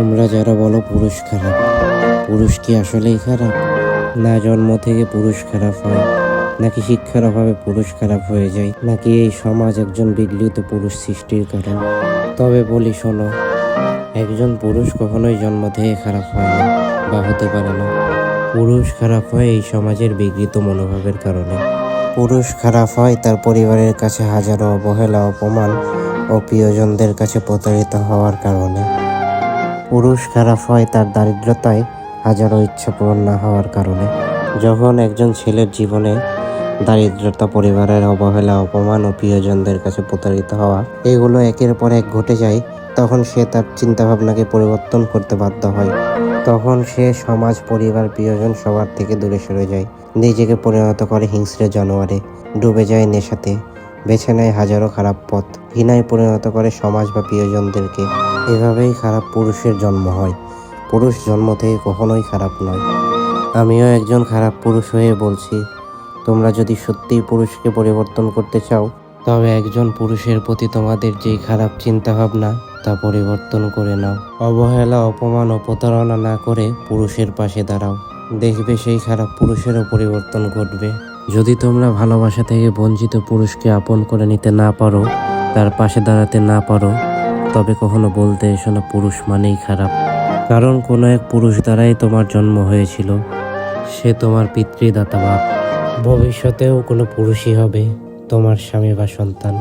তোমরা যারা বলো পুরুষ খারাপ, পুরুষ কি আসলেই খারাপ? না জন্ম থেকে পুরুষ খারাপ হয়, নাকি শিক্ষার অভাবে পুরুষ খারাপ হয়ে যায়, নাকি এই সমাজ একজন বিগলিত পুরুষ সৃষ্টির কারণ? তবে বলি শোনো, একজন পুরুষ কখনোই জন্ম থেকে খারাপ হয় না বা হতে পারে না। পুরুষ খারাপ হয় এই সমাজের বিগলিত মনোভাবের কারণে। পুরুষ খারাপ হয় তার পরিবারের কাছে হাজারো অবহেলা, অপমান ও প্রিয়জনদের কাছে প্রতারিত হওয়ার কারণে। পুরুষ খারাপ হয় তার দারিদ্রতায় হাজারো ইচ্ছা পূরণ না হওয়ার কারণে। যখন একজন ছেলের জীবনে দারিদ্রতা, পরিবারের অবহেলা, অপমান ও প্রিয়জনদের কাছে প্রতারিত হওয়া এগুলো একের পর এক ঘটে যায়, তখন সে তার চিন্তাভাবনাকে পরিবর্তন করতে বাধ্য হয়। তখন সে সমাজ, পরিবার, প্রিয়জন সবার থেকে দূরে সরে যায়, নিজেকে পরিণত করে হিংস্র জানোয়ারে, ডুবে যায় নেশাতে, বেছে নেয় হাজারো খারাপ পথ, ঘৃণায় পরিণত করে সমাজ বা প্রিয়জনদেরকে। এভাবেই খারাপ পুরুষের জন্ম হয়। পুরুষ জন্ম থেকে কখনোই খারাপ নয়। আমিও একজন খারাপ পুরুষ হয়ে বলছি, তোমরা যদি সত্যিই পুরুষকে পরিবর্তন করতে চাও, তবে একজন পুরুষের প্রতি তোমাদের যেই খারাপ চিন্তাভাবনা তা পরিবর্তন করে নাও। অবহেলা, অপমান ও প্রতারণা না করে পুরুষের পাশে দাঁড়াও, দেখবে সেই খারাপ পুরুষেরও পরিবর্তন ঘটবে। যদি তোমরা ভালোবাসা থেকে বঞ্চিত পুরুষকে আপন করে নিতে না পারো, তার পাশে দাঁড়াতে না পারো, তবে কখনো বলতে এসো না পুরুষ মানেই খারাপ। কারণ কোনো এক পুরুষ দ্বারাই তোমার জন্ম হয়েছিল, সে তোমার পিতৃদাতা বাপ। ভবিষ্যতেও কোনো পুরুষই হবে তোমার স্বামী বা সন্তান।